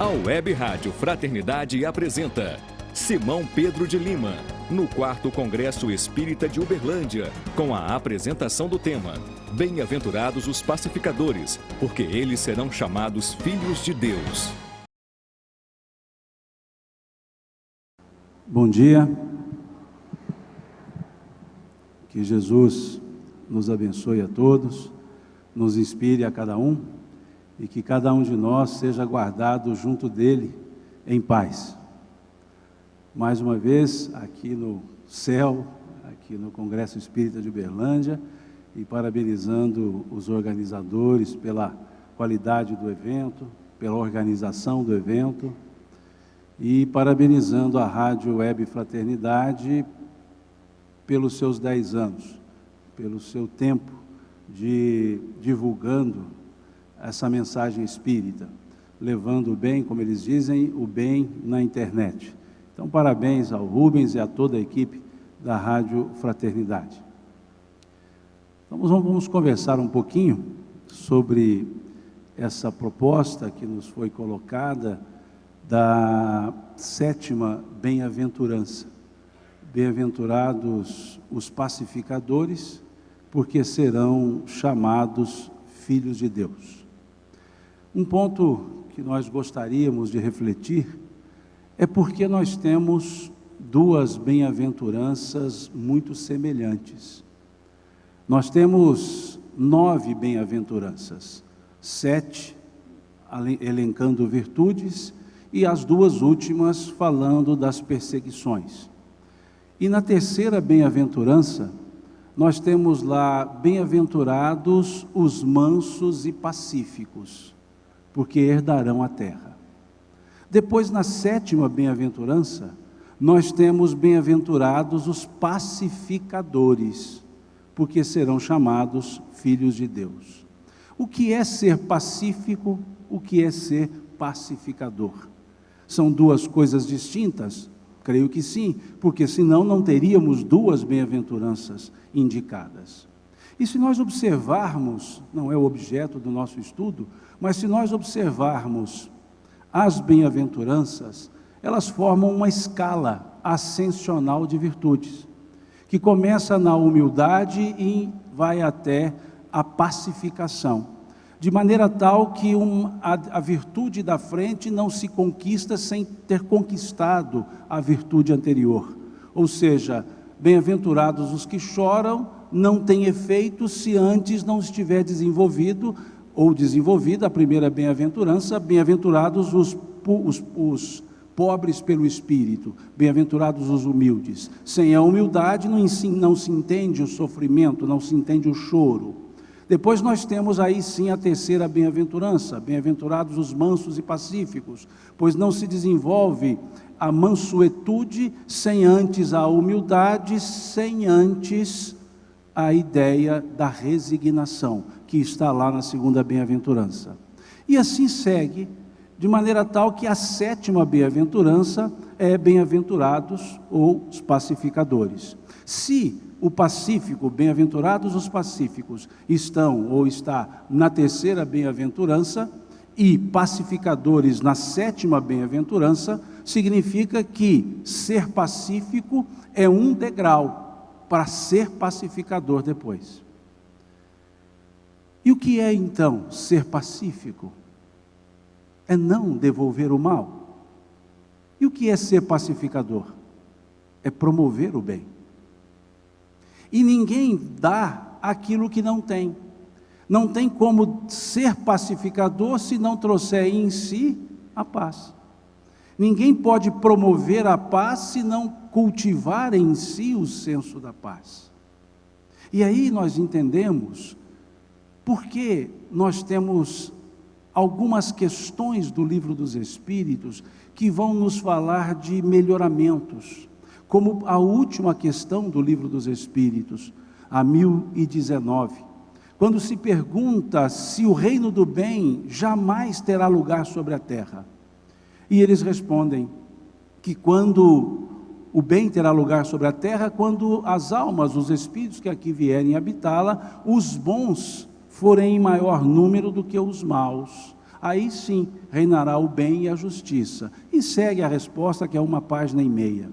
A Web Rádio Fraternidade apresenta Simão Pedro de Lima, no 4º Congresso Espírita de Uberlândia, com a apresentação do tema Bem-aventurados os pacificadores, porque eles serão chamados filhos de Deus. Bom dia. Que Jesus nos abençoe a todos, nos inspire a cada um e que cada um de nós seja guardado junto dele em paz. Mais uma vez, aqui no céu, aqui no Congresso Espírita de Uberlândia, e parabenizando os organizadores pela qualidade do evento, pela organização do evento, e parabenizando a Rádio Web Fraternidade pelos seus 10 anos, pelo seu tempo de divulgando essa mensagem espírita, levando o bem, como eles dizem, o bem na internet. Então, parabéns ao Rubens e a toda a equipe da Rádio Fraternidade. Então, vamos conversar um pouquinho sobre essa proposta que nos foi colocada da 7ª bem-aventurança. Bem-aventurados os pacificadores, porque serão chamados filhos de Deus. Um ponto que nós gostaríamos de refletir é porque nós temos duas bem-aventuranças muito semelhantes. Nós temos 9 bem-aventuranças, 7 elencando virtudes e as duas últimas falando das perseguições. E na 3ª bem-aventurança, nós temos lá, bem-aventurados os mansos e pacíficos, porque herdarão a terra. Depois, na 7ª bem-aventurança, nós temos bem-aventurados os pacificadores, porque serão chamados filhos de Deus. O que é ser pacífico? O que é ser pacificador? São duas coisas distintas? Creio que sim, porque senão não teríamos duas bem-aventuranças indicadas. E se nós observarmos, não é o objeto do nosso estudo, mas se nós observarmos as bem-aventuranças, elas formam uma escala ascensional de virtudes, que começa na humildade e vai até a pacificação, de maneira tal que a virtude da frente não se conquista sem ter conquistado a virtude anterior. Ou seja, bem-aventurados os que choram, não tem efeito se antes não estiver desenvolvido ou desenvolvida a primeira bem-aventurança, bem-aventurados os pobres pelo espírito, bem-aventurados os humildes. Sem a humildade não se entende o sofrimento, não se entende o choro. Depois nós temos aí sim a 3ª bem-aventurança, bem-aventurados os mansos e pacíficos, pois não se desenvolve a mansuetude sem antes a humildade, sem antes a ideia da resignação, que está lá na 2ª bem-aventurança. E assim segue, de maneira tal que a 7ª bem-aventurança é bem-aventurados ou os pacificadores. Se o pacífico, bem-aventurados os pacíficos, estão ou está na 3ª bem-aventurança e pacificadores na 7ª bem-aventurança, significa que ser pacífico é um degrau para ser pacificador depois. E o que é então ser pacífico? É não devolver o mal. E o que é ser pacificador? É promover o bem. E ninguém dá aquilo que não tem. Não tem como ser pacificador se não trouxer em si a paz. Ninguém pode promover a paz se não cultivar em si o senso da paz. E aí nós entendemos por que nós temos algumas questões do Livro dos Espíritos que vão nos falar de melhoramentos, como a última questão do Livro dos Espíritos, a 1019, quando se pergunta se o reino do bem jamais terá lugar sobre a terra. E eles respondem que quando o bem terá lugar sobre a terra, quando as almas, os espíritos que aqui vierem habitá-la, os bons forem em maior número do que os maus, aí sim reinará o bem e a justiça. E segue a resposta, que é 1,5 páginas.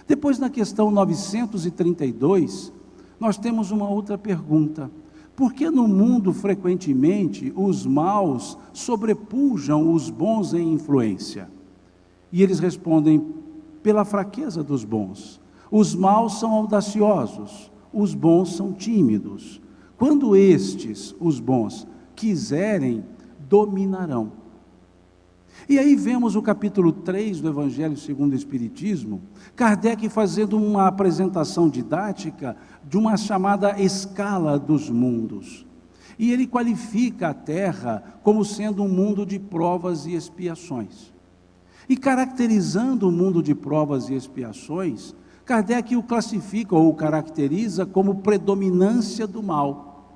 Depois, na questão 932, nós temos uma outra pergunta. Por que no mundo, frequentemente, os maus sobrepujam os bons em influência? E eles respondem: pela fraqueza dos bons. Os maus são audaciosos, os bons são tímidos. Quando estes, os bons, quiserem, dominarão. E aí vemos o capítulo 3 do Evangelho segundo o Espiritismo, Kardec fazendo uma apresentação didática de uma chamada escala dos mundos. E ele qualifica a Terra como sendo um mundo de provas e expiações. E caracterizando o mundo de provas e expiações, Kardec o classifica ou o caracteriza como predominância do mal.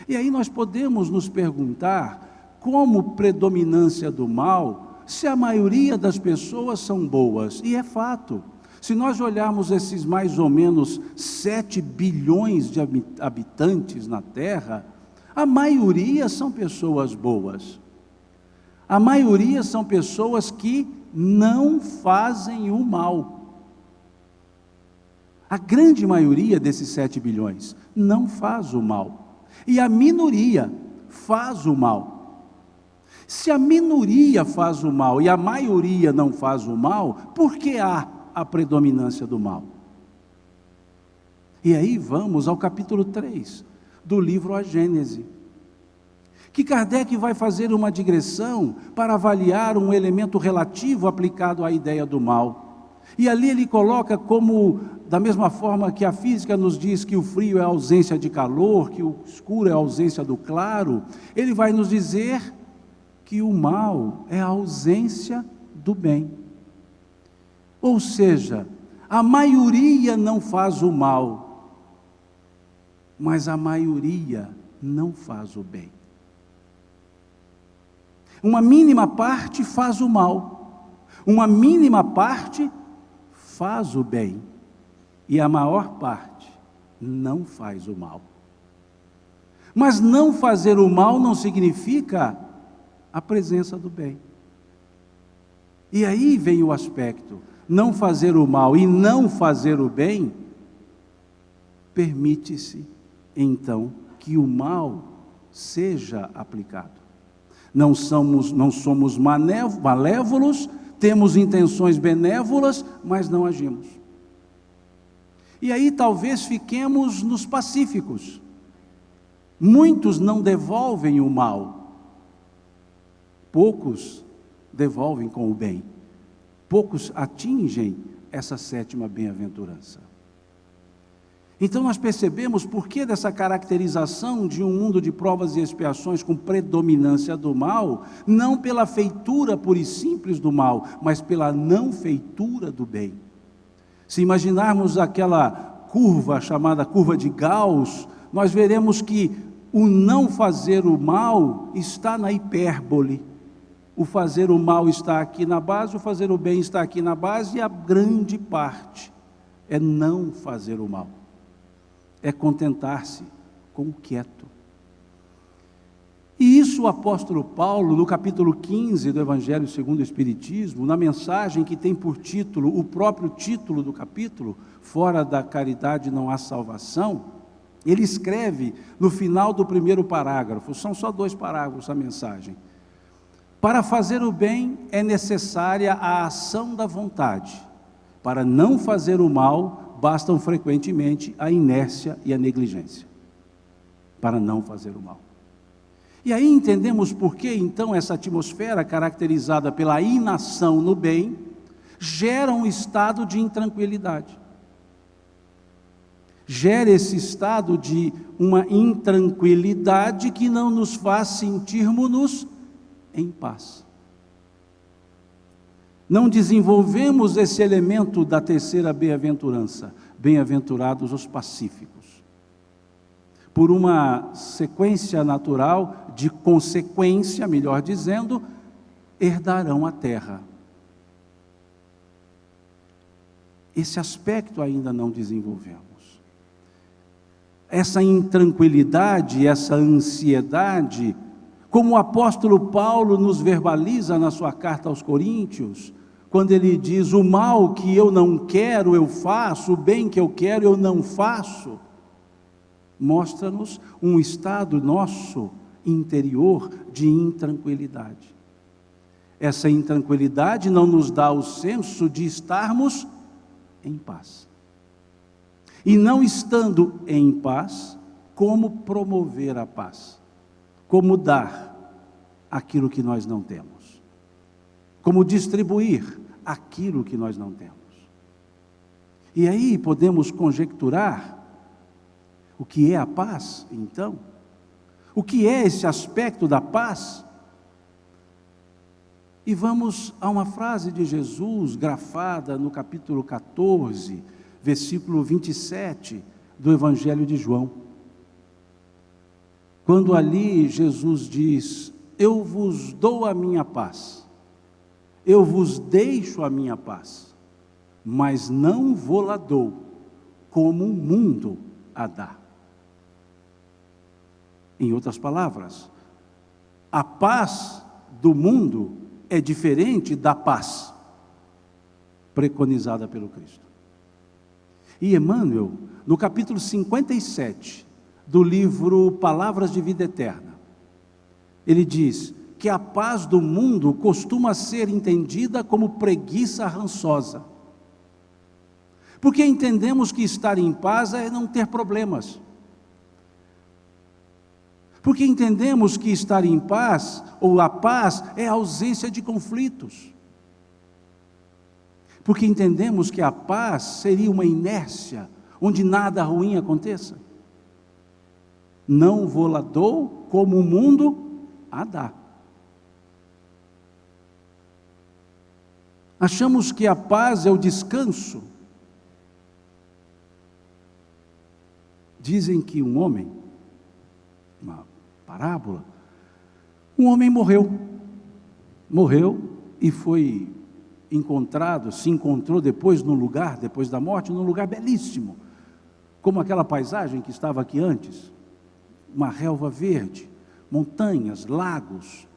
E aí nós podemos nos perguntar, como predominância do mal, se a maioria das pessoas são boas? E é fato. Se nós olharmos esses mais ou menos 7 bilhões de habitantes na Terra, a maioria são pessoas boas. A maioria são pessoas que não fazem o mal. A grande maioria desses 7 bilhões não faz o mal. E a minoria faz o mal. Se a minoria faz o mal e a maioria não faz o mal, por que há a predominância do mal? E aí vamos ao capítulo 3 do livro A Gênese, que Kardec vai fazer uma digressão para avaliar um elemento relativo aplicado à ideia do mal. E ali ele coloca como, da mesma forma que a física nos diz que o frio é a ausência de calor, que o escuro é a ausência do claro, ele vai nos dizer que o mal é a ausência do bem. Ou seja, a maioria não faz o mal, mas a maioria não faz o bem. Uma mínima parte faz o mal, uma mínima parte faz o bem, e a maior parte não faz o mal. Mas não fazer o mal não significa a presença do bem. E aí vem o aspecto, não fazer o mal e não fazer o bem, permite-se então que o mal seja aplicado. Não somos malévolos, temos intenções benévolas, mas não agimos. E aí talvez fiquemos nos pacíficos. Muitos não devolvem o mal, poucos devolvem com o bem, poucos atingem essa 7ª bem-aventurança. Então nós percebemos por que dessa caracterização de um mundo de provas e expiações com predominância do mal, não pela feitura pura e simples do mal, mas pela não feitura do bem. Se imaginarmos aquela curva chamada curva de Gauss, nós veremos que o não fazer o mal está na hipérbole. O fazer o mal está aqui na base, o fazer o bem está aqui na base, e a grande parte é não fazer o mal. É contentar-se com o quieto. E isso o apóstolo Paulo, no capítulo 15 do Evangelho segundo o Espiritismo, na mensagem que tem por título, o próprio título do capítulo, Fora da caridade não há salvação, ele escreve no final do 1º parágrafo, são só 2 parágrafos a mensagem: para fazer o bem é necessária a ação da vontade, para não fazer o mal bastam frequentemente a inércia e a negligência, para não fazer o mal. E aí entendemos por que então essa atmosfera caracterizada pela inação no bem, gera um estado de intranquilidade. Gera esse estado de uma intranquilidade que não nos faz sentirmos-nos em paz. Não desenvolvemos esse elemento da 3ª bem-aventurança, bem-aventurados os pacíficos. Por uma sequência natural, de consequência, melhor dizendo, herdarão a terra. Esse aspecto ainda não desenvolvemos. Essa intranquilidade, essa ansiedade, Como o apóstolo Paulo nos verbaliza na sua carta aos Coríntios, quando ele diz: o mal que eu não quero eu faço, o bem que eu quero eu não faço. Mostra-nos um estado nosso interior de intranquilidade. Essa intranquilidade não nos dá o senso de estarmos em paz. E não estando em paz, como promover a paz? Como dar aquilo que nós não temos? Como distribuir aquilo que nós não temos? E aí podemos conjecturar o que é a paz, então? O que é esse aspecto da paz? E vamos a uma frase de Jesus, grafada no capítulo 14, versículo 27 do Evangelho de João. Quando ali Jesus diz: eu vos dou a minha paz, eu vos deixo a minha paz, mas não vou-la dou, como o mundo a dá. Em outras palavras, a paz do mundo é diferente da paz preconizada pelo Cristo. E Emmanuel, no capítulo 57 do livro Palavras de Vida Eterna, ele diz que a paz do mundo costuma ser entendida como preguiça rançosa, porque entendemos que estar em paz é não ter problemas. Porque entendemos que estar em paz, ou a paz, é a ausência de conflitos. Porque entendemos que a paz seria uma inércia, onde nada ruim aconteça. Não vou-la dou como o mundo a dá. Achamos que a paz é o descanso. Dizem que um homem, uma parábola, um homem morreu e foi encontrado, se encontrou depois num lugar, depois da morte, num lugar belíssimo, como aquela paisagem que estava aqui antes, uma relva verde, montanhas, lagos,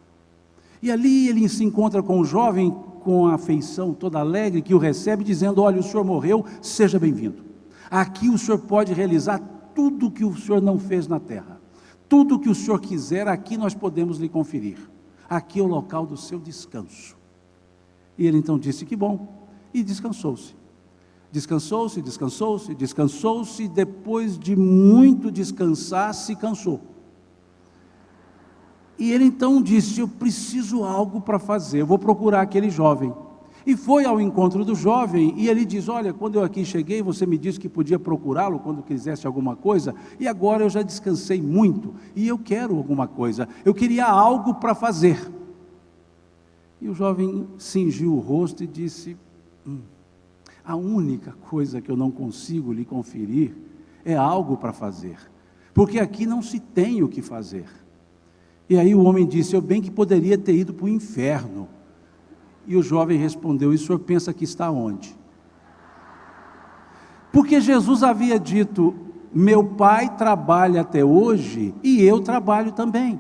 e ali ele se encontra com um jovem com a feição toda alegre, que o recebe dizendo: olha, o senhor morreu, seja bem-vindo, aqui o senhor pode realizar tudo que o senhor não fez na terra, tudo que o senhor quiser, aqui nós podemos lhe conferir, aqui é o local do seu descanso. E ele então disse: que bom, e descansou-se, depois de muito descansar, se cansou. E ele então disse: eu preciso algo para fazer, eu vou procurar aquele jovem. E foi ao encontro do jovem, e ele diz: olha, quando eu aqui cheguei, você me disse que podia procurá-lo quando quisesse alguma coisa, e agora eu já descansei muito, e eu quero alguma coisa, eu queria algo para fazer. E o jovem cingiu o rosto e disse: a única coisa que eu não consigo lhe conferir é algo para fazer, porque aqui não se tem o que fazer. E aí o homem disse: eu bem que poderia ter ido para o inferno. E o jovem respondeu: e o senhor pensa que está onde? Porque Jesus havia dito: meu pai trabalha até hoje e eu trabalho também.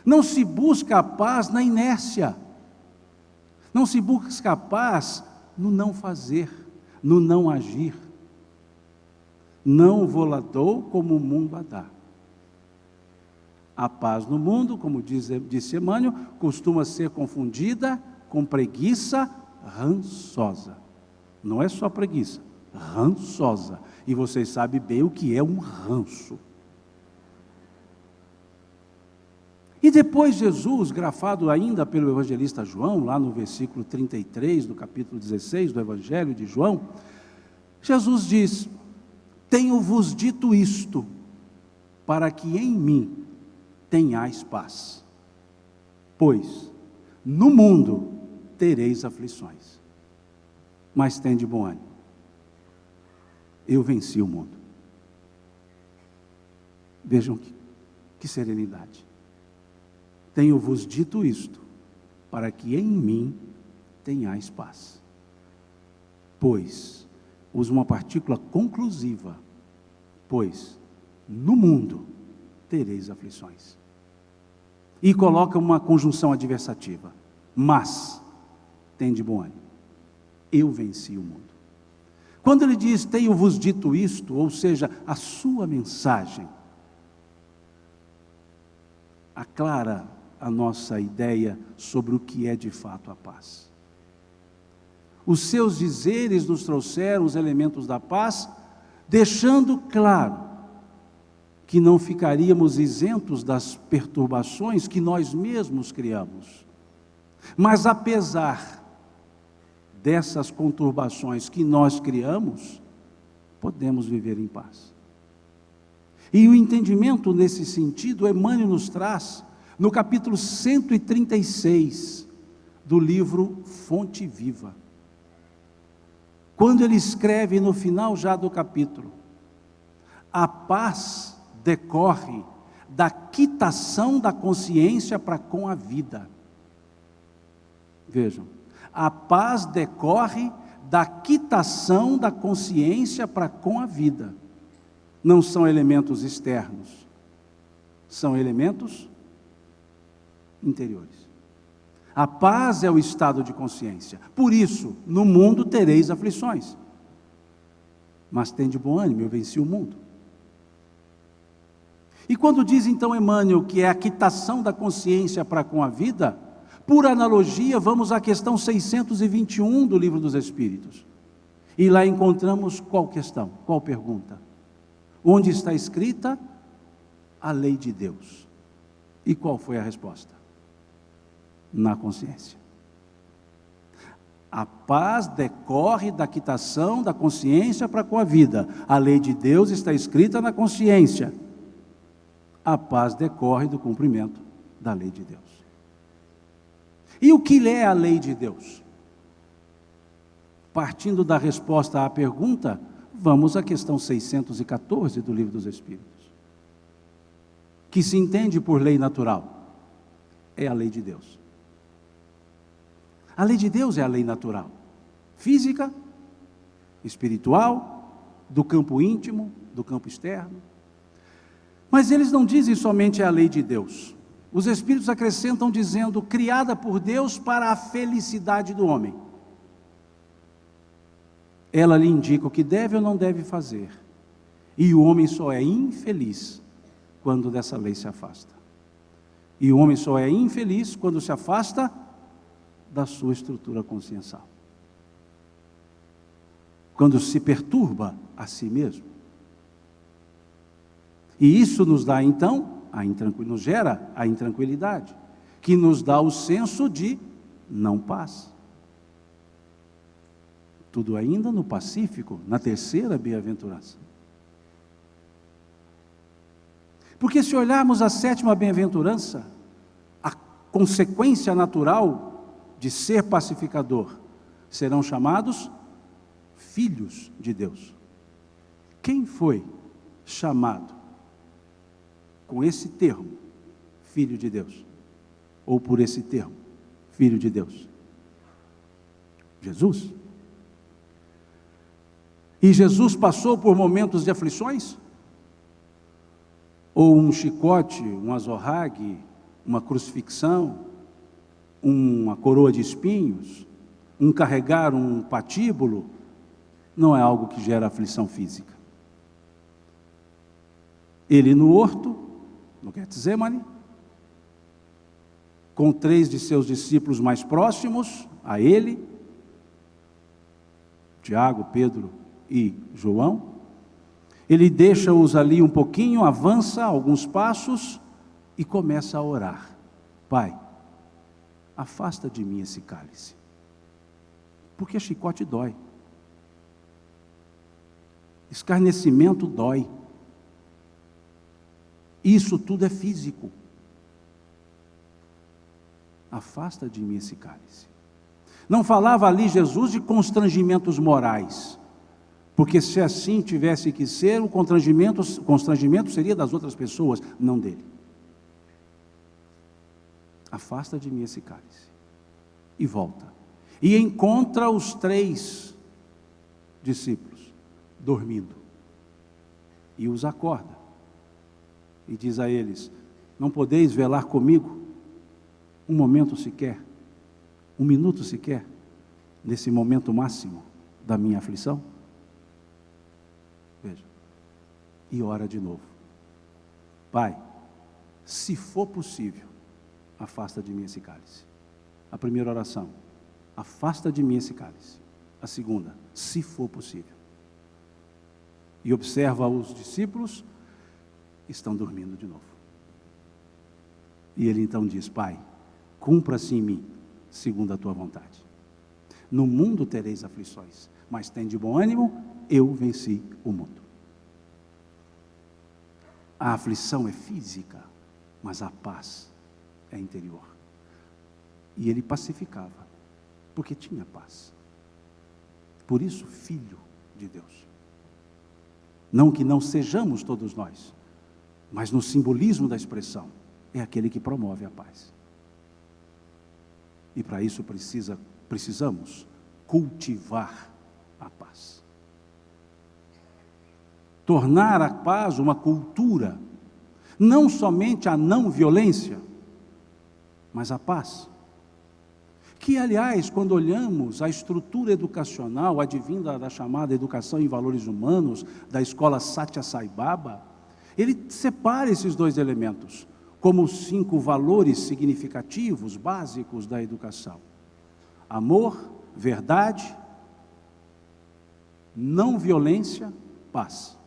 Não se busca a paz na inércia, não se busca a paz no não fazer, no não agir. Não vou-la dou como o mundo a dá. A paz no mundo, como disse Emmanuel, costuma ser confundida com preguiça rançosa. Não é só preguiça, rançosa. E vocês sabem bem o que é um ranço. E depois Jesus, grafado ainda pelo evangelista João, lá no versículo 33, do capítulo 16 do Evangelho de João, Jesus diz: tenho-vos dito isto, para que em mim tenhais paz. Pois no mundo tereis aflições, mas tende bom ânimo, eu venci o mundo. Vejam que serenidade. Tenho-vos dito isto, para que em mim tenhais paz. Pois, usa uma partícula conclusiva, pois no mundo tereis aflições. E coloca uma conjunção adversativa. Mas, tende bom ânimo, eu venci o mundo. Quando ele diz, tenho-vos dito isto, ou seja, a sua mensagem, aclara a nossa ideia sobre o que é de fato a paz. Os seus dizeres nos trouxeram os elementos da paz, deixando claro que não ficaríamos isentos das perturbações que nós mesmos criamos. Mas apesar dessas conturbações que nós criamos, podemos viver em paz. E o entendimento nesse sentido, Emmanuel nos traz no capítulo 136 do livro Fonte Viva. Quando ele escreve no final já do capítulo, a paz decorre da quitação da consciência para com a vida. Vejam, a paz decorre da quitação da consciência para com a vida. Não são elementos externos, são elementos interiores. A paz é o estado de consciência. Por isso, no mundo tereis aflições. Mas tende bom ânimo, eu venci o mundo. E quando diz então Emmanuel que é a quitação da consciência para com a vida, por analogia, vamos à questão 621 do Livro dos Espíritos. E lá encontramos qual questão, qual pergunta? Onde está escrita a lei de Deus? E qual foi a resposta? Na consciência. A paz decorre da quitação da consciência para com a vida. A lei de Deus está escrita na consciência. A paz decorre do cumprimento da lei de Deus. E o que é a lei de Deus? Partindo da resposta à pergunta, vamos à questão 614 do Livro dos Espíritos. Que se entende por lei natural. É a lei de Deus. A lei de Deus é a lei natural. Física, espiritual, do campo íntimo, do campo externo. Mas eles não dizem somente a lei de Deus. Os Espíritos acrescentam dizendo, criada por Deus para a felicidade do homem. Ela lhe indica o que deve ou não deve fazer. E o homem só é infeliz quando dessa lei se afasta. E o homem só é infeliz quando se afasta da sua estrutura consciencial. Quando se perturba a si mesmo. E isso nos dá então, nos gera a intranquilidade, que nos dá o senso de não paz. Tudo ainda no pacífico, na terceira bem-aventurança. Porque se olharmos a sétima bem-aventurança, a consequência natural de ser pacificador, serão chamados filhos de Deus. Quem foi chamado com esse termo, filho de Deus? Ou por esse termo, filho de Deus? Jesus. E Jesus passou por momentos de aflições? Ou um chicote, um azorrague, uma crucifixão, uma coroa de espinhos, carregar um patíbulo, não é algo que gera aflição física. Ele no horto, no Getsemane, com 3 de seus discípulos mais próximos a ele, Tiago, Pedro e João, ele deixa-os ali um pouquinho, avança alguns passos e começa a orar. Pai, afasta de mim esse cálice, porque chicote dói, escarnecimento dói, isso tudo é físico. Afasta de mim esse cálice. Não falava ali Jesus de constrangimentos morais, porque se assim tivesse que ser, o constrangimento seria das outras pessoas, não dele. Afasta de mim esse cálice. E volta. E encontra os 3 discípulos dormindo. E os acorda. E diz a eles, não podeis velar comigo um momento sequer, um minuto sequer, nesse momento máximo da minha aflição? Veja, e ora de novo. Pai, se for possível, afasta de mim esse cálice. A primeira oração, afasta de mim esse cálice. A segunda, se for possível. E observa os discípulos, estão dormindo de novo. E ele então diz: Pai, cumpra-se em mim, segundo a tua vontade. No mundo tereis aflições, mas tende bom ânimo, eu venci o mundo. A aflição é física, mas a paz é interior. E ele pacificava, porque tinha paz. Por isso, filho de Deus. Não que não sejamos todos nós, mas no simbolismo da expressão, é aquele que promove a paz. E para isso precisamos cultivar a paz. Tornar a paz uma cultura, não somente a não violência, mas a paz. Que, aliás, quando olhamos a estrutura educacional advinda da chamada Educação em Valores Humanos, da escola Satya Sai Baba, ele separa esses dois elementos como os 5 valores significativos, básicos da educação: amor, verdade, não violência, paz.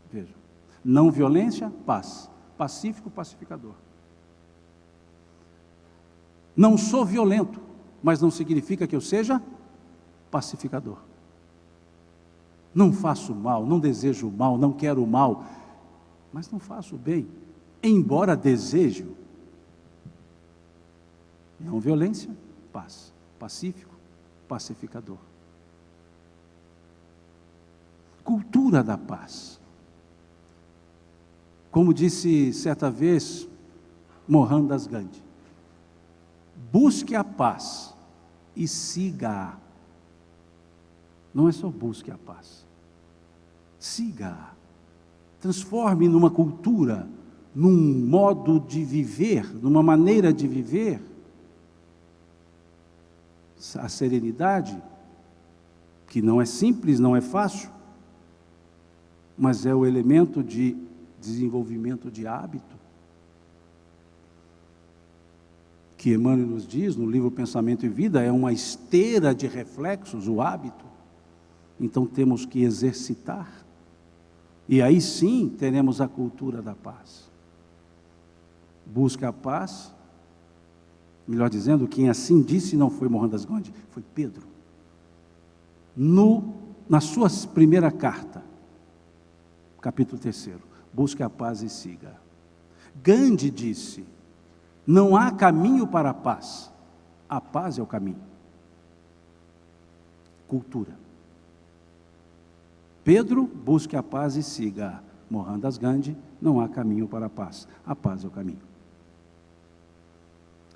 Veja, não violência, paz. Pacífico, pacificador. Não sou violento, mas não significa que eu seja pacificador. Não faço mal, não desejo mal, não quero mal, mas não faço bem, embora deseje. Não violência, paz. Pacífico, pacificador. Cultura da paz. Como disse certa vez Mohandas Gandhi: busque a paz e siga-a. Não é só busque a paz, siga-a. Transforme numa cultura, num modo de viver, numa maneira de viver, a serenidade, que não é simples, não é fácil, mas é o elemento de desenvolvimento de hábito, que Emmanuel nos diz no livro Pensamento e Vida, é uma esteira de reflexos, o hábito. Então temos que exercitar, e aí sim teremos a cultura da paz. Busca a paz, melhor dizendo, quem assim disse não foi Mohandas Gandhi, foi Pedro. Na sua primeira carta, capítulo 3, busque a paz e siga. Gandhi disse: não há caminho para a paz é o caminho. Cultura. Pedro, busque a paz e siga. Mohandas Gandhi, não há caminho para a paz é o caminho.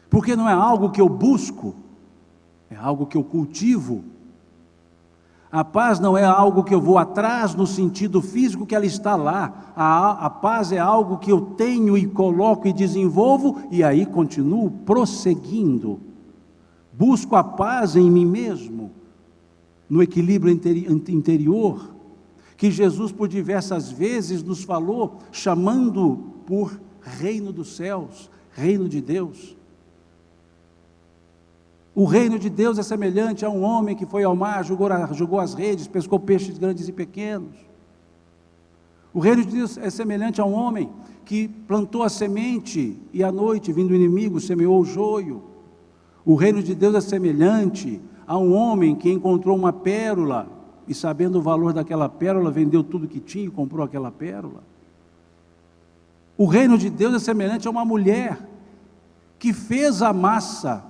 Porque não é algo que eu busco, é algo que eu cultivo. A paz não é algo que eu vou atrás no sentido físico que ela está lá. A paz é algo que eu tenho e coloco e desenvolvo, e aí continuo prosseguindo. Busco a paz em mim mesmo, no equilíbrio interior, que Jesus por diversas vezes nos falou, chamando por reino dos céus, reino de Deus. O reino de Deus é semelhante a um homem que foi ao mar, jogou as redes, pescou peixes grandes e pequenos. O reino de Deus é semelhante a um homem que plantou a semente e à noite, vindo o inimigo, semeou o joio. O reino de Deus é semelhante a um homem que encontrou uma pérola e, sabendo o valor daquela pérola, vendeu tudo que tinha e comprou aquela pérola. O reino de Deus é semelhante a uma mulher que fez a massa,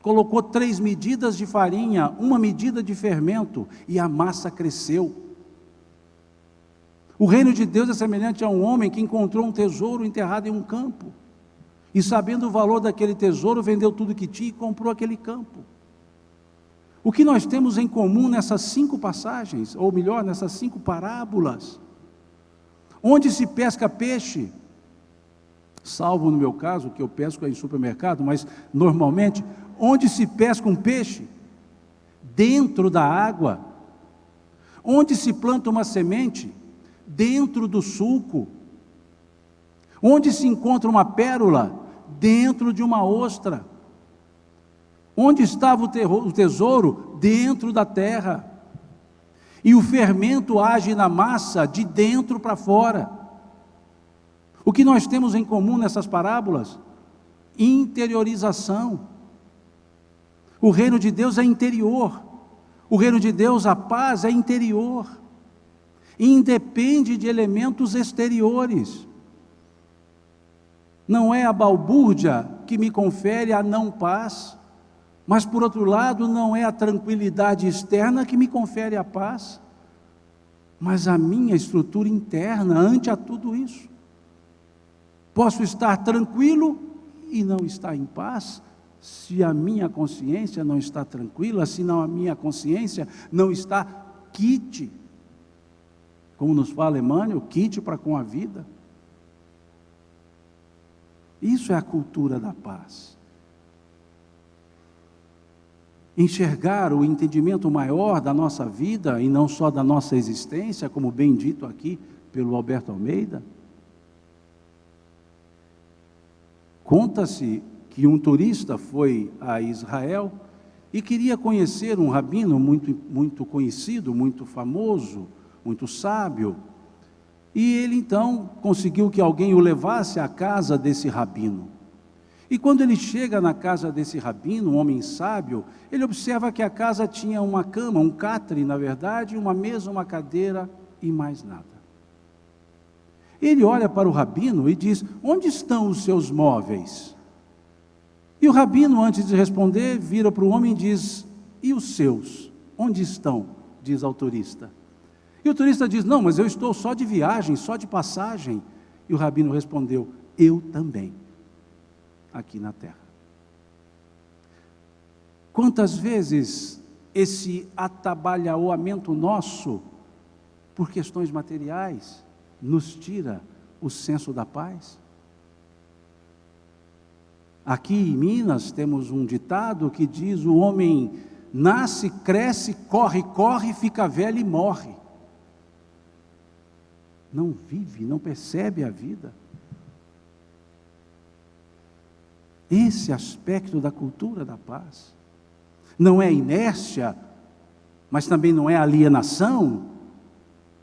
colocou 3 medidas de farinha, 1 medida de fermento, e a massa cresceu. O reino de Deus é semelhante a um homem que encontrou um tesouro enterrado em um campo, e sabendo o valor daquele tesouro, vendeu tudo que tinha e comprou aquele campo. O que nós temos em comum nessas 5 passagens, ou melhor, nessas 5 parábolas? Onde se pesca peixe, salvo no meu caso, que eu pesco em supermercado, mas normalmente, onde se pesca um peixe? Dentro da água. Onde se planta uma semente? Dentro do sulco. Onde se encontra uma pérola? Dentro de uma ostra. Onde estava o tesouro? Dentro da terra. E o fermento age na massa de dentro para fora. O que nós temos em comum nessas parábolas? Interiorização. O reino de Deus é interior. O reino de Deus, a paz, é interior. Independe de elementos exteriores. Não é a balbúrdia que me confere a não paz, mas por outro lado, não é a tranquilidade externa que me confere a paz, mas a minha estrutura interna ante a tudo isso. Posso estar tranquilo e não estar em paz, se a minha consciência não está tranquila, se não a minha consciência não está quite, como nos fala Emmanuel, quite para com a vida. Isso é a cultura da paz. Enxergar o entendimento maior da nossa vida, e não só da nossa existência, como bem dito aqui pelo Alberto Almeida. Conta-se que um turista foi a Israel e queria conhecer um rabino muito conhecido, muito famoso, muito sábio, e ele então conseguiu que alguém o levasse à casa desse rabino. E quando ele chega na casa desse rabino, um homem sábio, ele observa que a casa tinha uma cama, um catre, na verdade, uma mesa, uma cadeira e mais nada. Ele olha para o rabino e diz: onde estão os seus móveis? E o rabino, antes de responder, vira para o homem e diz: e os seus? Onde estão? Diz ao turista. E o turista diz: não, mas eu estou só de viagem, só de passagem. E o rabino respondeu: eu também, aqui na terra. Quantas vezes esse atabalhoamento nosso, por questões materiais, nos tira o senso da paz? Aqui em Minas temos um ditado que diz: o homem nasce, cresce, corre, fica velho e morre. Não vive, não percebe a vida. Esse aspecto da cultura da paz. Não é inércia, mas também não é alienação.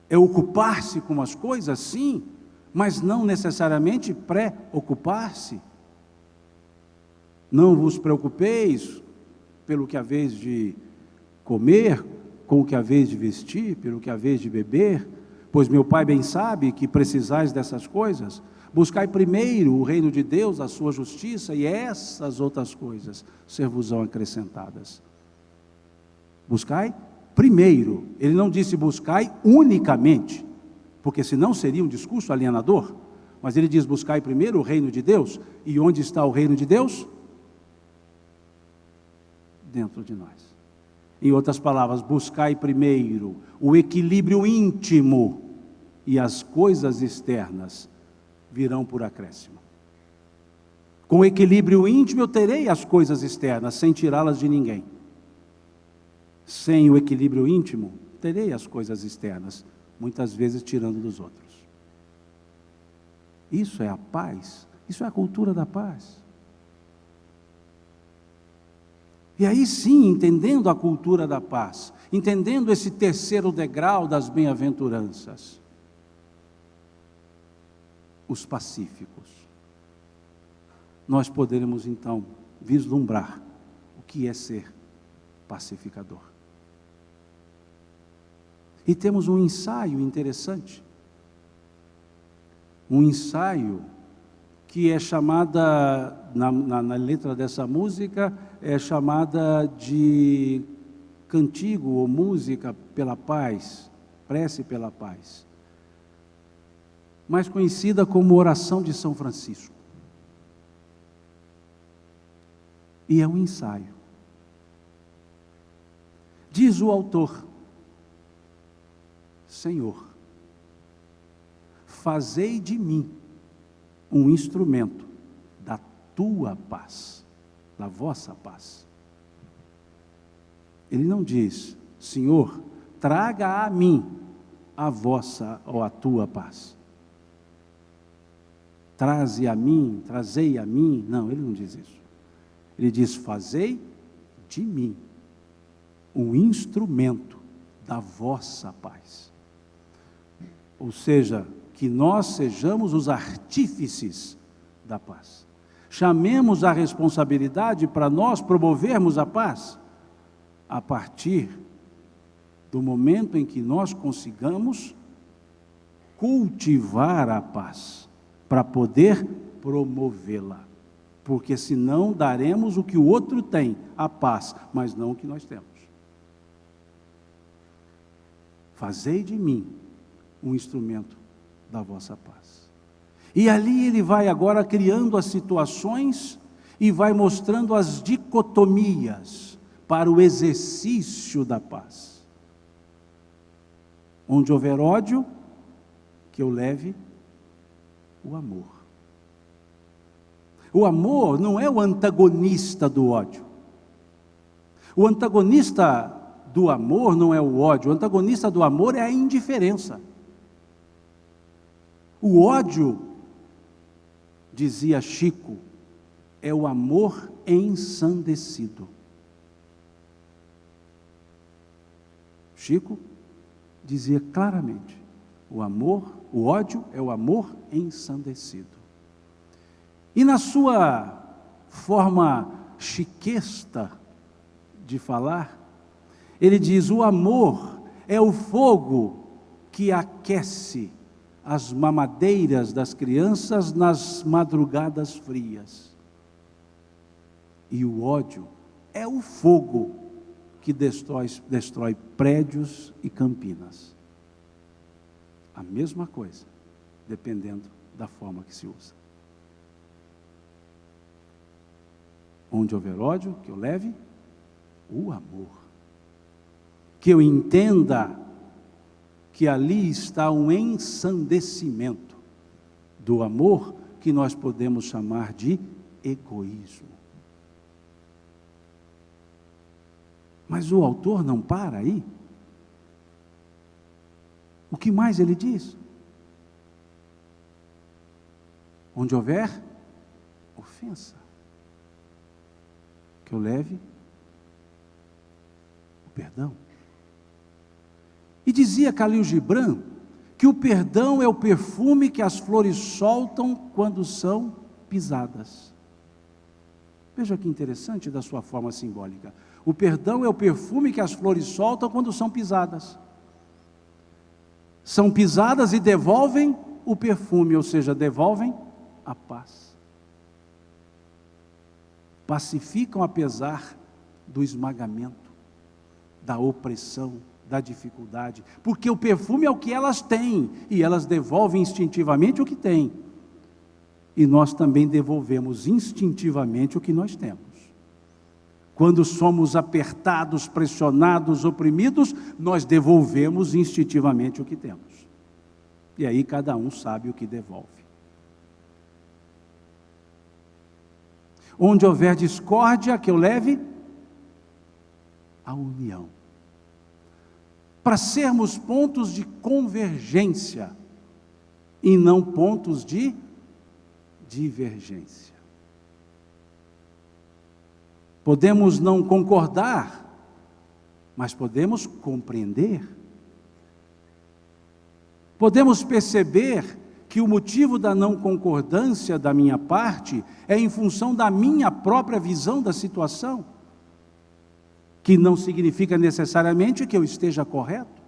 É ocupar-se com as coisas, sim, mas não necessariamente pré-ocupar-se. Não vos preocupeis pelo que haveis de comer, com o que haveis de vestir, pelo que haveis de beber, pois meu Pai bem sabe que precisais dessas coisas. Buscai primeiro o reino de Deus, a sua justiça, e essas outras coisas ser-vos-ão acrescentadas. Buscai primeiro. Ele não disse buscai unicamente, porque senão seria um discurso alienador. Mas ele diz: buscai primeiro o reino de Deus. E onde está o reino de Deus? Dentro de nós. Em outras palavras, buscai primeiro o equilíbrio íntimo, e as coisas externas virão por acréscimo. Com o equilíbrio íntimo eu terei as coisas externas, sem tirá-las de ninguém. Sem o equilíbrio íntimo, terei as coisas externas, muitas vezes tirando dos outros. Isso é a paz, isso é a cultura da paz. E aí sim, entendendo a cultura da paz, entendendo esse terceiro degrau das bem-aventuranças, os pacíficos, nós poderemos então vislumbrar o que é ser pacificador. E temos um ensaio interessante, um ensaio que é chamada, na letra dessa música, é chamada de cantigo ou música pela paz, prece pela paz, mais conhecida como oração de São Francisco. E é um ensaio. Diz o autor: Senhor, fazei de mim um instrumento da tua paz, da vossa paz. Ele não diz: Senhor, traga a mim a vossa ou a tua paz. Traze a mim, trazei a mim. Não, ele não diz isso. Ele diz: fazei de mim um instrumento da vossa paz. Ou seja, que nós sejamos os artífices da paz. Chamemos a responsabilidade para nós promovermos a paz, a partir do momento em que nós consigamos cultivar a paz, para poder promovê-la. Porque senão daremos o que o outro tem, a paz, mas não o que nós temos. Fazei de mim um instrumento da vossa paz. E ali ele vai agora criando as situações e vai mostrando as dicotomias para o exercício da paz. Onde houver ódio, que eu leve o amor. O amor não é o antagonista do ódio. O antagonista do amor não é o ódio, o antagonista do amor é a indiferença. O ódio, dizia Chico, é o amor ensandecido. Chico dizia claramente: o ódio é o amor ensandecido. E na sua forma chiquesta de falar, ele diz: o amor é o fogo que aquece as mamadeiras das crianças nas madrugadas frias. E o ódio é o fogo que destrói prédios e campinas. A mesma coisa, dependendo da forma que se usa. Onde houver ódio, que eu leve o amor. Que eu entenda que ali está um ensandecimento do amor que nós podemos chamar de egoísmo. Mas o autor não para aí. O que mais ele diz? Onde houver ofensa, que eu leve o perdão. E dizia Khalil Gibran que o perdão é o perfume que as flores soltam quando são pisadas. Veja que interessante da sua forma simbólica. O perdão é o perfume que as flores soltam quando são pisadas. São pisadas e devolvem o perfume, ou seja, devolvem a paz. Pacificam apesar do esmagamento, da opressão, da dificuldade, porque o perfume é o que elas têm, e elas devolvem instintivamente o que têm, e nós também devolvemos instintivamente o que nós temos. Quando somos apertados, pressionados, oprimidos, nós devolvemos instintivamente o que temos, e aí cada um sabe o que devolve. Onde houver discórdia, que eu leve a união. Para sermos pontos de convergência e não pontos de divergência. Podemos não concordar, mas podemos compreender. Podemos perceber que o motivo da não concordância da minha parte é em função da minha própria visão da situação, que não significa necessariamente que eu esteja correto.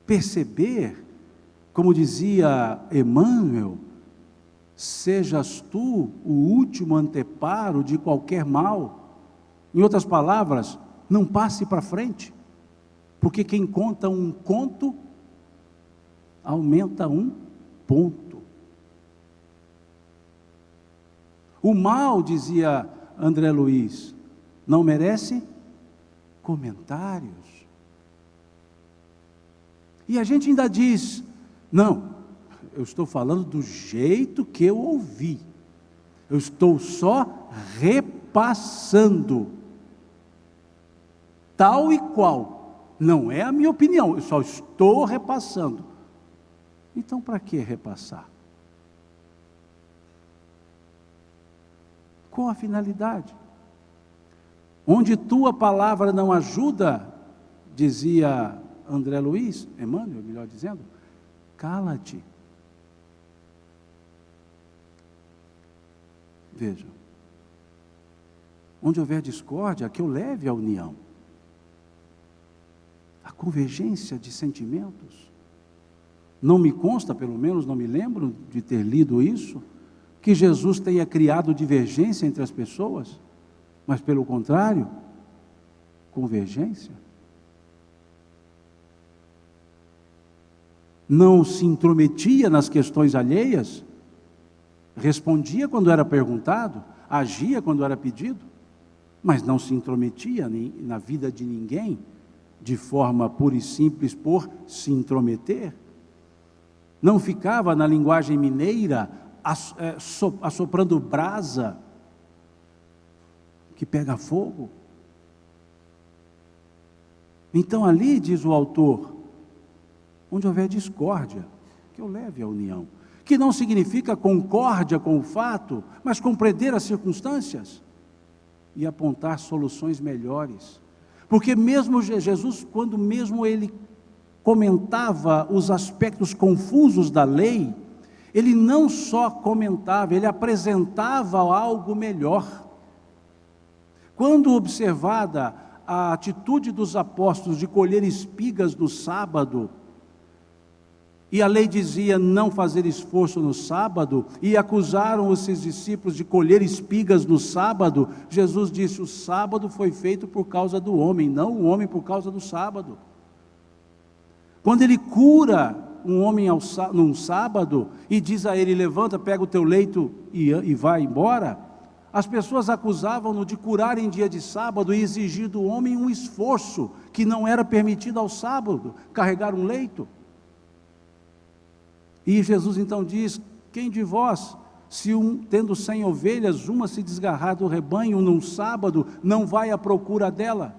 Perceber, como dizia Emmanuel, sejas tu o último anteparo de qualquer mal. Em outras palavras, não passe para frente, porque quem conta um conto, aumenta um ponto. O mal, dizia André Luiz, não merece comentários. E a gente ainda diz, não, eu estou falando do jeito que eu ouvi. Eu estou só repassando. Tal e qual. Não é a minha opinião, eu só estou repassando. Então, para que repassar? Qual a finalidade? Onde tua palavra não ajuda, dizia André Luiz, Emmanuel, melhor dizendo, cala-te. Veja, onde houver discórdia, que eu leve a união, a convergência de sentimentos. Não me consta, pelo menos não me lembro de ter lido isso, que Jesus tenha criado divergência entre as pessoas, mas pelo contrário, convergência. Não se intrometia nas questões alheias, respondia quando era perguntado, agia quando era pedido, mas não se intrometia na vida de ninguém, de forma pura e simples por se intrometer. Não ficava na linguagem mineira assoprando brasa que pega fogo. Então ali, diz o autor, onde houver discórdia, que eu leve a união. Que não significa concórdia com o fato, mas compreender as circunstâncias e apontar soluções melhores. Porque mesmo Jesus, quando mesmo ele comentava os aspectos confusos da lei, ele não só comentava, ele apresentava algo melhor. Quando observada a atitude dos apóstolos de colher espigas no sábado, e a lei dizia não fazer esforço no sábado, e acusaram os seus discípulos de colher espigas no sábado, Jesus disse, o sábado foi feito por causa do homem, não o homem por causa do sábado. Quando ele cura um homem num sábado, e diz a ele, levanta, pega o teu leito e vai embora, as pessoas acusavam-no de curar em dia de sábado e exigir do homem um esforço, que não era permitido ao sábado, carregar um leito. E Jesus então diz, quem de vós, se tendo 100 ovelhas, uma se desgarrar do rebanho num sábado, não vai à procura dela,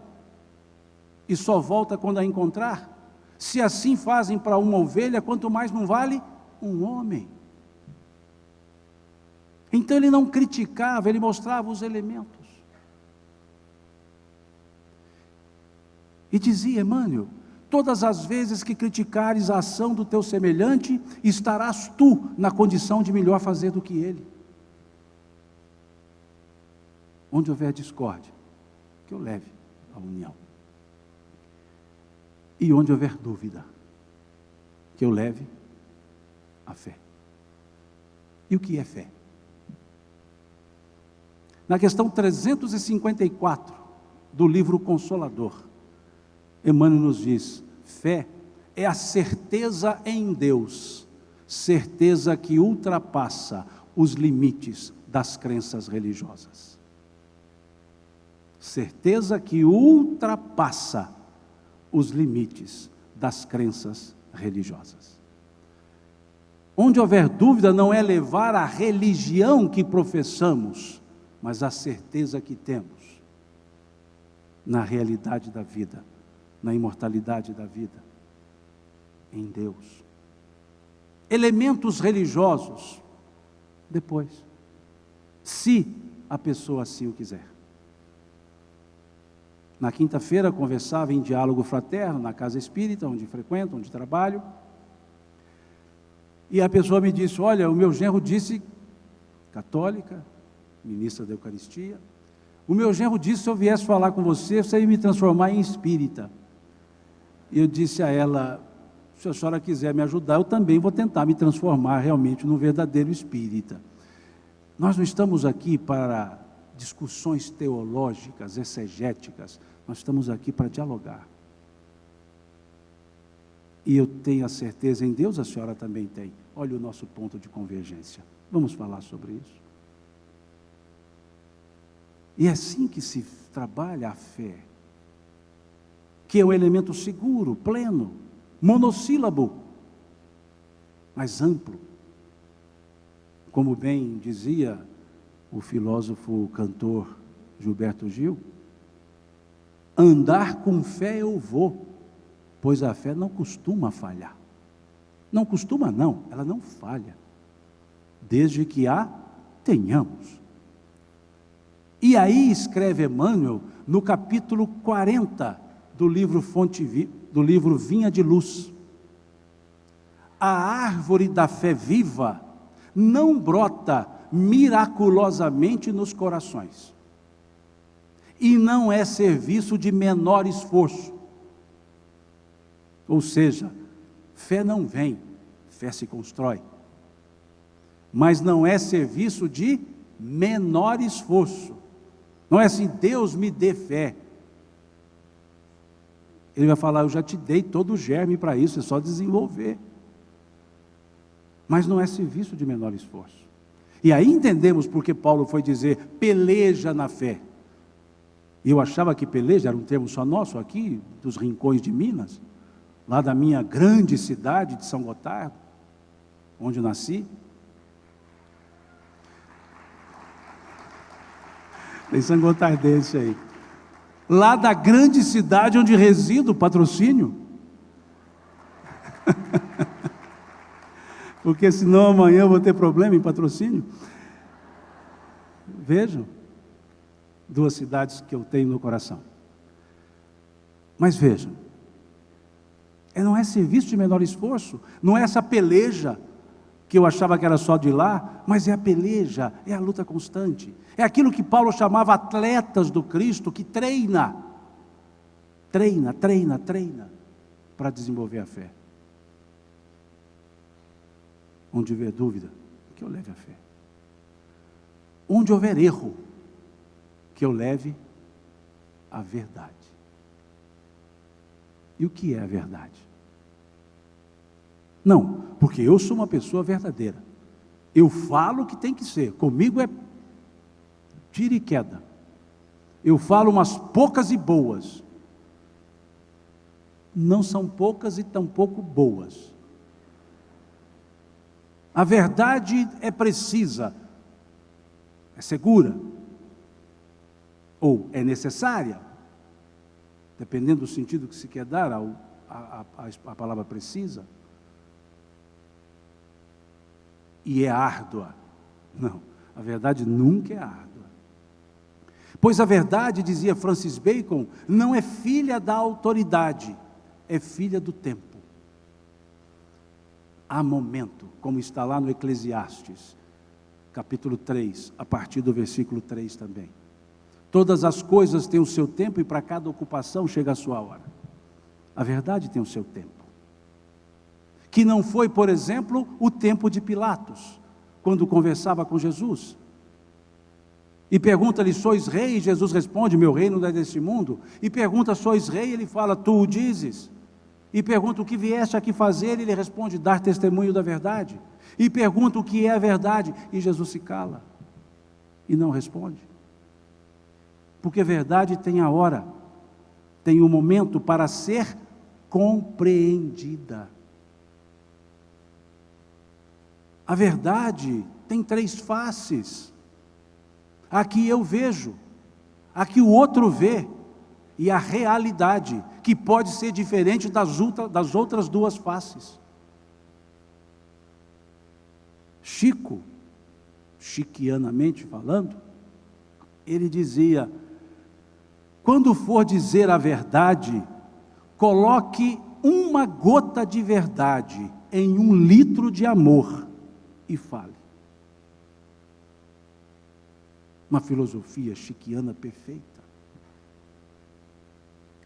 e só volta quando a encontrar? Se assim fazem para uma ovelha, quanto mais não vale um homem. Então ele não criticava, ele mostrava os elementos. E dizia Emmanuel, todas as vezes que criticares a ação do teu semelhante, estarás tu na condição de melhor fazer do que ele. Onde houver discórdia, que eu leve a união. E onde houver dúvida, que eu leve a fé. E o que é fé? Na questão 354 do livro Consolador, Emmanuel nos diz, fé é a certeza em Deus, certeza que ultrapassa os limites das crenças religiosas. Certeza que ultrapassa os limites das crenças religiosas. Onde houver dúvida, não é levar a religião que professamos, mas a certeza que temos na realidade da vida, na imortalidade da vida, em Deus. Elementos religiosos, depois, se a pessoa assim o quiser. Na quinta-feira conversava em diálogo fraterno, na casa espírita, onde frequento, onde trabalho, e a pessoa me disse, olha, o meu genro disse, católica, ministra da Eucaristia, o meu genro disse, se eu viesse falar com você, você ia me transformar em espírita. E eu disse a ela, se a senhora quiser me ajudar, eu também vou tentar me transformar realmente num verdadeiro espírita. Nós não estamos aqui para discussões teológicas, exegéticas, nós estamos aqui para dialogar. E eu tenho a certeza em Deus, a senhora também tem. Olha o nosso ponto de convergência. Vamos falar sobre isso. E é assim que se trabalha a fé, que é um elemento seguro, pleno, monossílabo, mas amplo. Como bem dizia o filósofo cantor Gilberto Gil, andar com fé eu vou, pois a fé não costuma falhar. Não costuma não, ela não falha, desde que a tenhamos. E aí escreve Emmanuel, no capítulo 40 do livro do livro Vinha de Luz: a árvore da fé viva não brota miraculosamente nos corações, e não é serviço de menor esforço. Ou seja, fé não vem, fé se constrói, mas não é serviço de menor esforço. Não é assim, Deus me dê fé. Ele vai falar, eu já te dei todo o germe para isso, é só desenvolver. Mas não é serviço de menor esforço. E aí entendemos porque Paulo foi dizer, peleja na fé. E eu achava que peleja era um termo só nosso aqui, dos rincões de Minas, lá da minha grande cidade de São Gotardo, onde eu nasci. Tem São Gotardense aí. Lá da grande cidade onde resido, patrocínio. Porque senão amanhã eu vou ter problema em patrocínio. Vejam, duas cidades que eu tenho no coração. Mas vejam, não é serviço de menor esforço, não é essa peleja que eu achava que era só de lá, mas é a peleja, é a luta constante. É aquilo que Paulo chamava atletas do Cristo, que treina, para desenvolver a fé. Onde houver dúvida, que eu leve a fé. Onde houver erro, que eu leve a verdade. E o que é a verdade? Não, porque eu sou uma pessoa verdadeira. Eu falo o que tem que ser. Comigo é tira e queda. Eu falo umas poucas e boas. Não são poucas e tampouco boas. A verdade é precisa, é segura, ou é necessária, dependendo do sentido que se quer dar à palavra precisa. E é árdua. Não, a verdade nunca é árdua. Pois a verdade, dizia Francis Bacon, não é filha da autoridade, é filha do tempo. Há momento, como está lá no Eclesiastes, capítulo 3, a partir do versículo 3 também. Todas as coisas têm o seu tempo e para cada ocupação chega a sua hora. A verdade tem o seu tempo. Que não foi, por exemplo, o tempo de Pilatos, quando conversava com Jesus. E pergunta-lhe, sois rei? E Jesus responde, meu reino não é deste mundo. E pergunta, sois rei? Ele fala, tu o dizes. E pergunta, o que vieste aqui fazer? Ele responde, dar testemunho da verdade. E pergunta, o que é a verdade? E Jesus se cala e não responde. Porque a verdade tem a hora, tem um momento para ser compreendida. A verdade tem três faces. A que eu vejo, a que o outro vê, e a realidade, que pode ser diferente das outras duas faces. Chico, chiquianamente falando, ele dizia, quando for dizer a verdade, coloque uma gota de verdade em 1 litro de amor e fale. Uma filosofia chiquiana perfeita.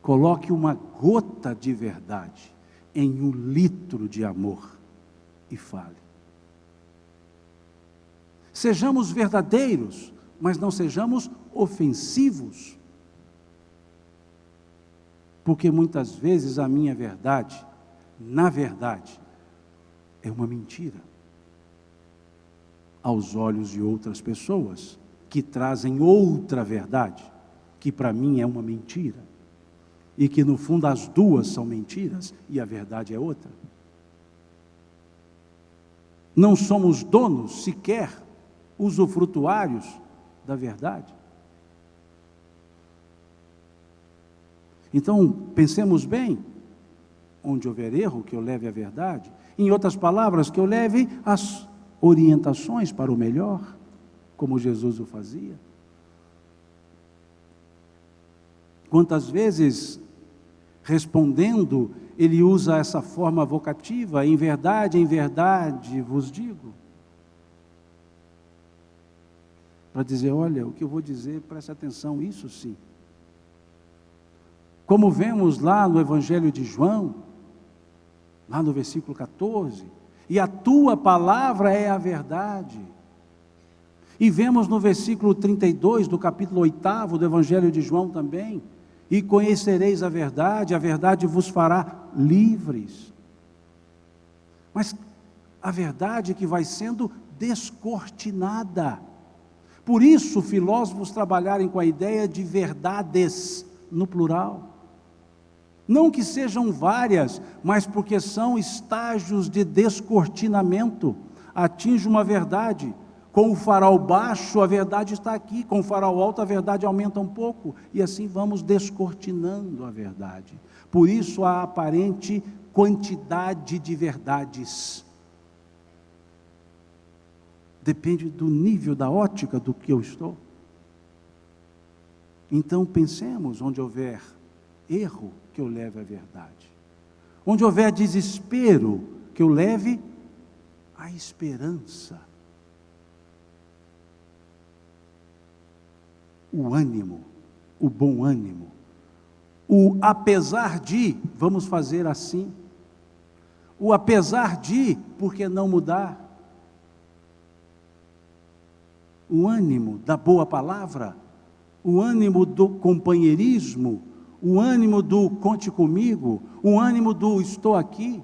Coloque uma gota de verdade em 1 litro de amor e fale. Sejamos verdadeiros, mas não sejamos ofensivos. Porque muitas vezes a minha verdade, na verdade, é uma mentira aos olhos de outras pessoas que trazem outra verdade, que para mim é uma mentira. e que no fundo as duas são mentiras e a verdade é outra. Não somos donos sequer usufrutuários da verdade. Então, pensemos bem, onde houver erro, que eu leve a verdade. Em outras palavras, que eu leve as orientações para o melhor, como Jesus o fazia. Quantas vezes, respondendo, ele usa essa forma vocativa, em verdade vos digo. Para dizer, olha, o que eu vou dizer, preste atenção, isso sim. Como vemos lá no Evangelho de João, lá no versículo 14, e a tua palavra é a verdade. E vemos no versículo 32 do capítulo 8 do Evangelho de João também, e conhecereis a verdade vos fará livres. Mas a verdade que vai sendo descortinada. Por isso, filósofos trabalharem com a ideia de verdades no plural. Não que sejam várias, mas porque são estágios de descortinamento. Atinge uma verdade. Com o farol baixo, a verdade está aqui. Com o farol alto, a verdade aumenta um pouco. E assim vamos descortinando a verdade. Por isso, a aparente quantidade de verdades. Depende do nível da ótica do que eu estou. Então, pensemos, onde houver erro, que eu leve a verdade. Onde houver desespero, que eu leve a esperança. O ânimo, o bom ânimo. O apesar de, vamos fazer assim. O apesar de, por que não mudar? O ânimo da boa palavra, o ânimo do companheirismo, o ânimo do conte comigo, o ânimo do estou aqui.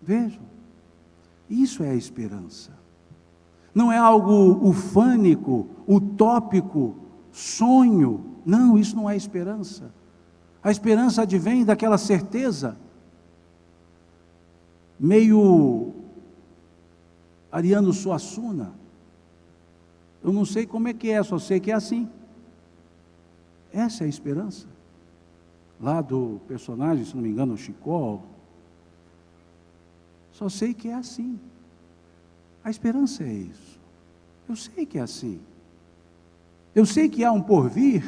Vejam, isso é a esperança. Não é algo ufânico, utópico, sonho. Não, isso não é esperança. A esperança advém daquela certeza, meio Ariano Suassuna. Eu não sei como é que é, só sei que é assim. Essa é a esperança. Lá do personagem, se não me engano, o Chicó. Só sei que é assim. A esperança é isso. Eu sei que é assim. Eu sei que há um porvir.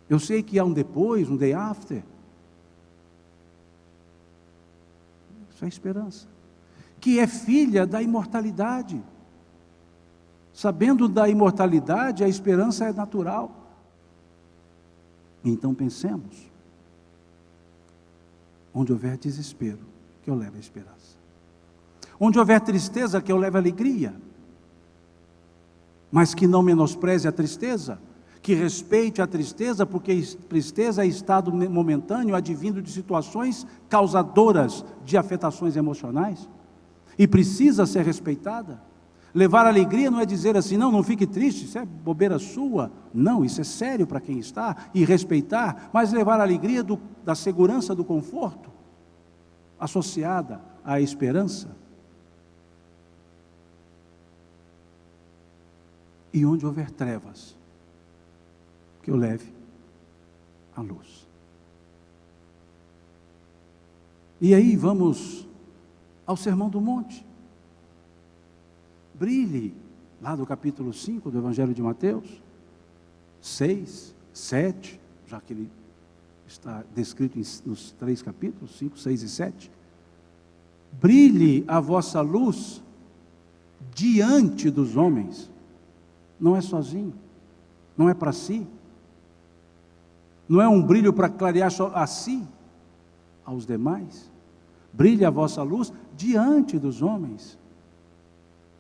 Eu sei que há um depois, um day after. Isso é esperança. Que é filha da imortalidade. Sabendo da imortalidade, a esperança é natural. Então pensemos, onde houver desespero, que eu leve a esperança. Onde houver tristeza, que eu leve a alegria. Mas que não menospreze a tristeza, que respeite a tristeza, porque tristeza é estado momentâneo, advindo de situações causadoras de afetações emocionais, e precisa ser respeitada. Levar alegria não é dizer assim, não fique triste, isso é bobeira sua. Não, isso é sério para quem está, e respeitar, mas levar alegria da segurança, do conforto, associada à esperança. E onde houver trevas, que eu leve a luz. E aí vamos ao Sermão do Monte. Brilhe, lá do capítulo 5 do Evangelho de Mateus, 6, 7, já que ele está descrito nos 3 capítulos, 5, 6 e 7. Brilhe a vossa luz diante dos homens. Não é sozinho, não é para si, não é um brilho para clarear só a si, aos demais. Brilhe a vossa luz diante dos homens,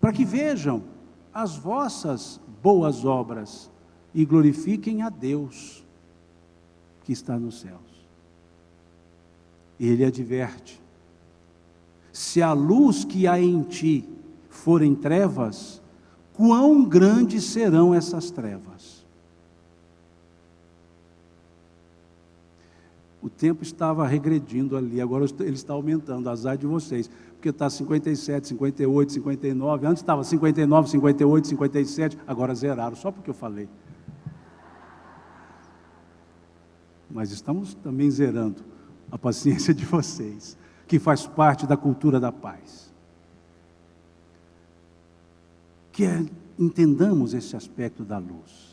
para que vejam as vossas boas obras e glorifiquem a Deus que está nos céus. Ele adverte: se a luz que há em ti forem trevas, quão grandes serão essas trevas. O tempo estava regredindo ali, agora ele está aumentando, azar de vocês, porque está 57, 58, 59, antes estava 59, 58, 57, agora zeraram, só porque eu falei. Mas estamos também zerando a paciência de vocês, que faz parte da cultura da paz. Que entendamos esse aspecto da luz.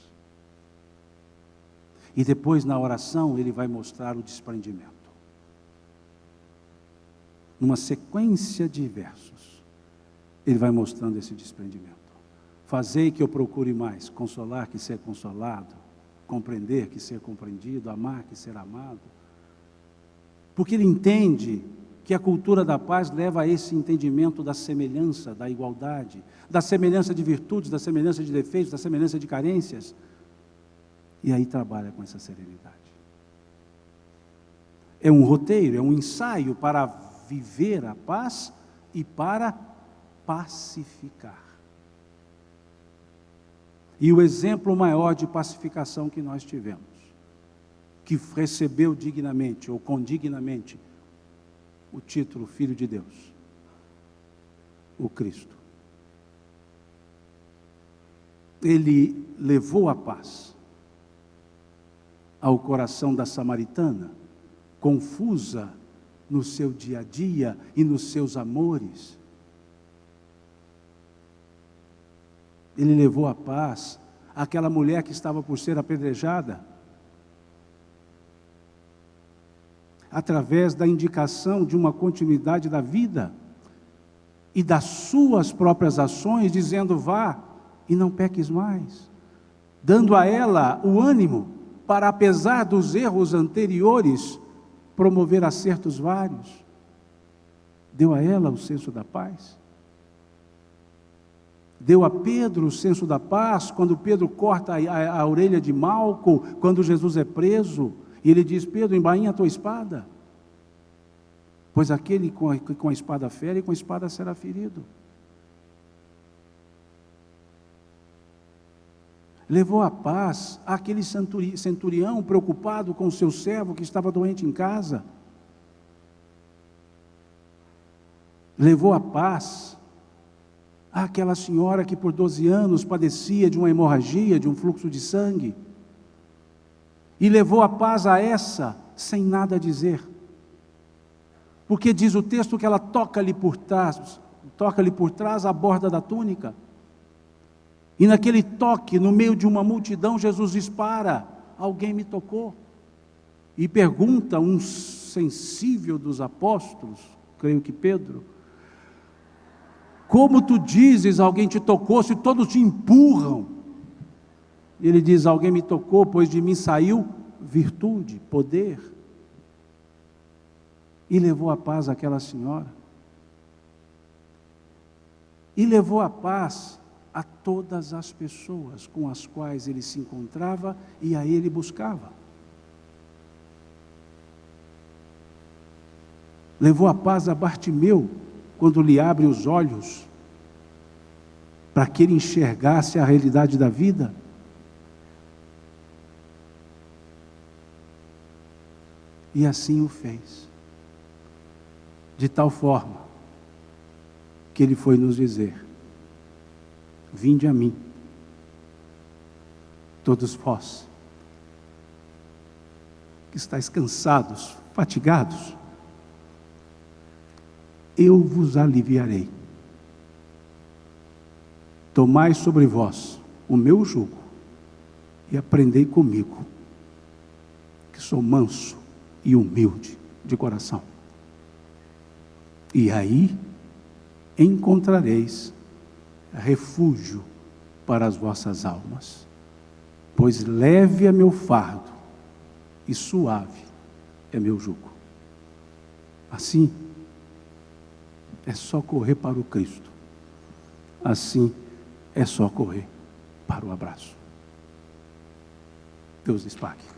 E depois, na oração, ele vai mostrar o desprendimento. Numa sequência de versos, ele vai mostrando esse desprendimento. Fazei que eu procure mais, consolar que ser consolado, compreender que ser compreendido, amar que ser amado. Porque ele entende que a cultura da paz leva a esse entendimento da semelhança, da igualdade, da semelhança de virtudes, da semelhança de defeitos, da semelhança de carências. E aí trabalha com essa serenidade. É um roteiro, é um ensaio para viver a paz e para pacificar. E o exemplo maior de pacificação que nós tivemos, que recebeu dignamente ou condignamente o título Filho de Deus, o Cristo. Ele levou a paz ao coração da samaritana, confusa no seu dia a dia e nos seus amores. Ele levou a paz àquela mulher que estava por ser apedrejada, através da indicação de uma continuidade da vida e das suas próprias ações, dizendo: vá e não peques mais, dando a ela o ânimo para, apesar dos erros anteriores, promover acertos vários. Deu a ela o senso da paz. Deu a Pedro o senso da paz, quando Pedro corta a orelha de Malco, quando Jesus é preso, e ele diz: Pedro, embainha a tua espada, pois aquele com a espada fere, com a espada será ferido. Levou a paz àquele centurião preocupado com o seu servo que estava doente em casa. Levou a paz àquela senhora que por 12 anos padecia de uma hemorragia, de um fluxo de sangue. E levou a paz a essa, sem nada dizer. Porque diz o texto que ela toca-lhe por trás a borda da túnica. E naquele toque, no meio de uma multidão, Jesus diz: para, alguém me tocou. E pergunta um sensível dos apóstolos, creio que Pedro: como tu dizes, alguém te tocou, se todos te empurram? E ele diz: alguém me tocou, pois de mim saiu virtude, poder. E levou a paz àquela senhora. E levou a paz a todas as pessoas com as quais ele se encontrava e a ele buscava. Levou a paz a Bartimeu, quando lhe abre os olhos, para que ele enxergasse a realidade da vida. E assim o fez, de tal forma que ele foi nos dizer: vinde a mim, todos vós, que estáis cansados, fatigados, eu vos aliviarei. Tomai sobre vós o meu jugo e aprendei comigo, que sou manso e humilde de coração. E aí encontrareis refúgio para as vossas almas, pois leve é meu fardo e suave é meu jugo. Assim, é só correr para o Cristo. Assim, é só correr para o abraço. Deus lhes pague.